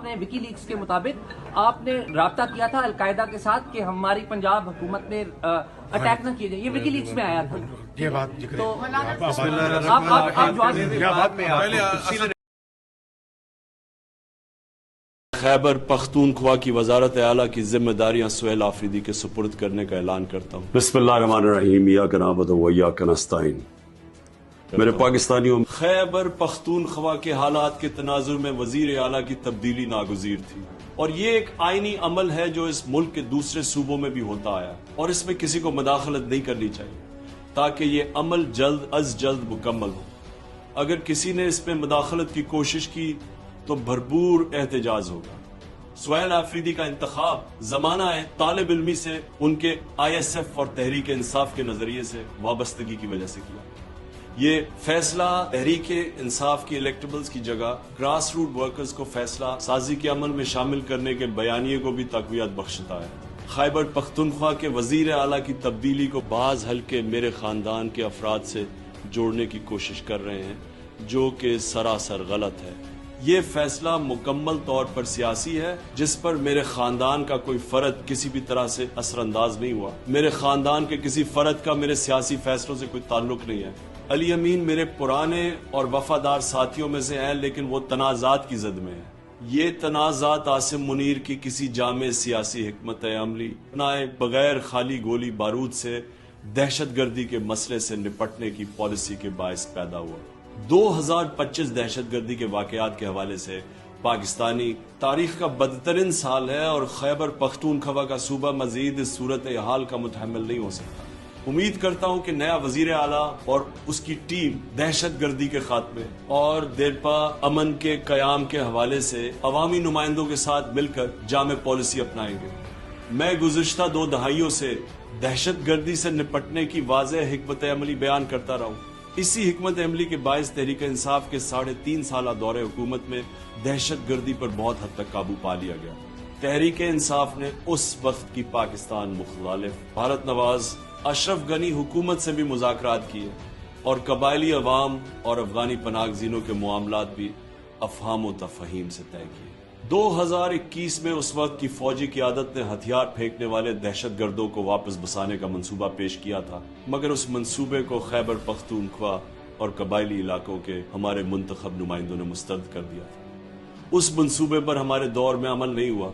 آپ نے وکی لیکس کے مطابق آپ نے رابطہ کیا تھا القاعدہ کے ساتھ کہ ہماری پنجاب حکومت نے اٹیک نہ کیے جائے، یہ وکی لیکس میں آیا تھا. یہ بات تو آپ جواب خیبر پختونخوا کی وزارت اعلیٰ کی ذمہ داریاں سہیل آفریدی کے سپرد کرنے کا اعلان کرتا ہوں. بسم اللہ الرحمن الرحیم. ایاک نعبد و ایاک نستعین. میرے پاکستانیوں، خیبر پختونخوا کے حالات کے تناظر میں وزیر اعلیٰ کی تبدیلی ناگزیر تھی، اور یہ ایک آئینی عمل ہے جو اس ملک کے دوسرے صوبوں میں بھی ہوتا آیا، اور اس میں کسی کو مداخلت نہیں کرنی چاہیے تاکہ یہ عمل جلد از جلد مکمل ہو. اگر کسی نے اس میں مداخلت کی کوشش کی تو بھرپور احتجاج ہوگا. سہیل آفریدی کا انتخاب زمانہ ہے طالب علمی سے ان کے آئی ایس ایف اور تحریک انصاف کے نظریے سے وابستگی کی وجہ سے کیا. یہ فیصلہ تحریک انصاف کی الیکٹیبلز کی جگہ گراس روٹ ورکرز کو فیصلہ سازی کے عمل میں شامل کرنے کے بیانیے کو بھی تقویت بخشتا ہے. خیبر پختونخوا کے وزیر اعلیٰ کی تبدیلی کو بعض حلقے میرے خاندان کے افراد سے جوڑنے کی کوشش کر رہے ہیں، جو کہ سراسر غلط ہے. یہ فیصلہ مکمل طور پر سیاسی ہے، جس پر میرے خاندان کا کوئی فرد کسی بھی طرح سے اثر انداز نہیں ہوا. میرے خاندان کے کسی فرد کا میرے سیاسی فیصلوں سے کوئی تعلق نہیں ہے. علی امین میرے پرانے اور وفادار ساتھیوں میں سے ہیں، لیکن وہ تنازعات کی زد میں ہیں. یہ تنازعات عاصم منیر کی کسی جامع سیاسی حکمت عملی بنائے بغیر خالی گولی بارود سے دہشت گردی کے مسئلے سے نپٹنے کی پالیسی کے باعث پیدا ہوا. 2025 دہشت گردی کے واقعات کے حوالے سے پاکستانی تاریخ کا بدترین سال ہے، اور خیبر پختونخوا کا صوبہ مزید اس صورتحال کا متحمل نہیں ہو سکتا. امید کرتا ہوں کہ نیا وزیر اعلیٰ اور اس کی ٹیم دہشت گردی کے خاتمے اور دیرپا امن کے قیام کے حوالے سے عوامی نمائندوں کے ساتھ مل کر جامع پالیسی اپنائیں گے. میں گزشتہ 2 دہائیوں سے دہشت گردی سے نپٹنے کی واضح حکمت عملی بیان کرتا رہا ہوں. اسی حکمت عملی کے باعث تحریک انصاف کے 3.5 سالہ دور حکومت میں دہشت گردی پر بہت حد تک قابو پا لیا گیا. تحریک انصاف نے اس وقت کی پاکستان مخالف بھارت نواز اشرف غنی حکومت سے بھی مذاکرات کیے، اور قبائلی عوام اور افغانی پناہ گزینوں کے معاملات بھی افہام و تفہیم سے طے کیے. 2021 میں اس وقت کی فوجی قیادت نے ہتھیار پھینکنے والے دہشت گردوں کو واپس بسانے کا منصوبہ پیش کیا تھا، مگر اس منصوبے کو خیبر پختونخوا اور قبائلی علاقوں کے ہمارے منتخب نمائندوں نے مسترد کر دیا تھا. اس منصوبے پر ہمارے دور میں عمل نہیں ہوا،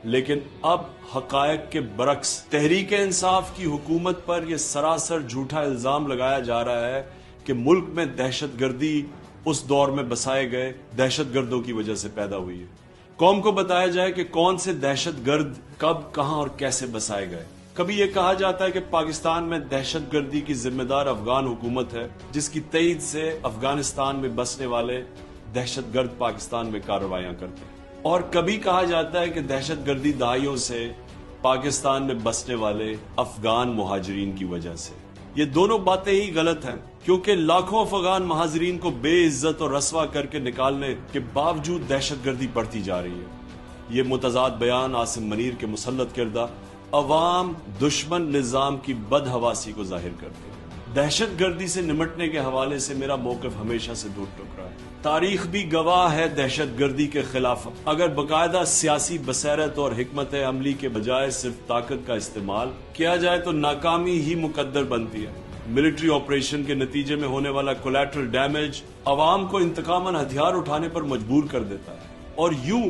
لیکن اب حقائق کے برعکس تحریک انصاف کی حکومت پر یہ سراسر جھوٹا الزام لگایا جا رہا ہے کہ ملک میں دہشت گردی اس دور میں بسائے گئے دہشت گردوں کی وجہ سے پیدا ہوئی ہے. قوم کو بتایا جائے کہ کون سے دہشت گرد کب کہاں اور کیسے بسائے گئے. کبھی یہ کہا جاتا ہے کہ پاکستان میں دہشت گردی کی ذمہ دار افغان حکومت ہے، جس کی تائید سے افغانستان میں بسنے والے دہشت گرد پاکستان میں کارروائیاں کرتے ہیں. اور کبھی کہا جاتا ہے کہ دہشت گردی دہائیوں سے پاکستان میں بسنے والے افغان مہاجرین کی وجہ سے. یہ دونوں باتیں ہی غلط ہیں، کیونکہ لاکھوں افغان مہاجرین کو بے عزت اور رسوا کر کے نکالنے کے باوجود دہشت گردی بڑھتی جا رہی ہے. یہ متضاد بیان عاصم منیر کے مسلط کردہ عوام دشمن نظام کی بدحواسی کو ظاہر کرتے ہیں. دہشت گردی سے نمٹنے کے حوالے سے میرا موقف ہمیشہ سے دور ٹکرا ہے. تاریخ بھی گواہ ہے دہشت گردی کے خلاف اگر باقاعدہ سیاسی بصیرت اور حکمت عملی کے بجائے صرف طاقت کا استعمال کیا جائے تو ناکامی ہی مقدر بنتی ہے. ملٹری آپریشن کے نتیجے میں ہونے والا کولیٹرل ڈیمیج عوام کو انتقاماً ہتھیار اٹھانے پر مجبور کر دیتا ہے، اور یوں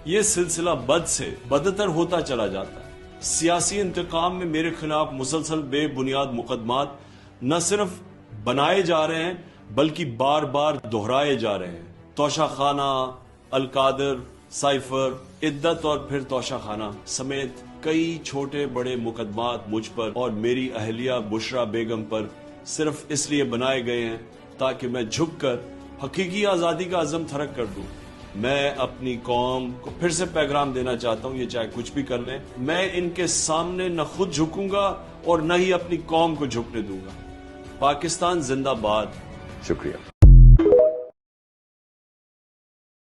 یہ سلسلہ بد سے بدتر ہوتا چلا جاتا ہے. سیاسی انتقام میں میرے خلاف مسلسل بے بنیاد مقدمات نہ صرف بنائے جا رہے ہیں بلکہ بار بار دہرائے جا رہے ہیں. توشہ خانہ، القادر، سائفر، عدت اور پھر توشہ خانہ سمیت کئی چھوٹے بڑے مقدمات مجھ پر اور میری اہلیہ بشرا بیگم پر صرف اس لیے بنائے گئے ہیں تاکہ میں جھک کر حقیقی آزادی کا عزم تھرک کر دوں. میں اپنی قوم کو پھر سے پیغام دینا چاہتا ہوں، یہ چاہے کچھ بھی کر لیں، میں ان کے سامنے نہ خود جھکوں گا اور نہ ہی اپنی قوم کو جھکنے دوں گا. پاکستان زندہ باد. شکریہ.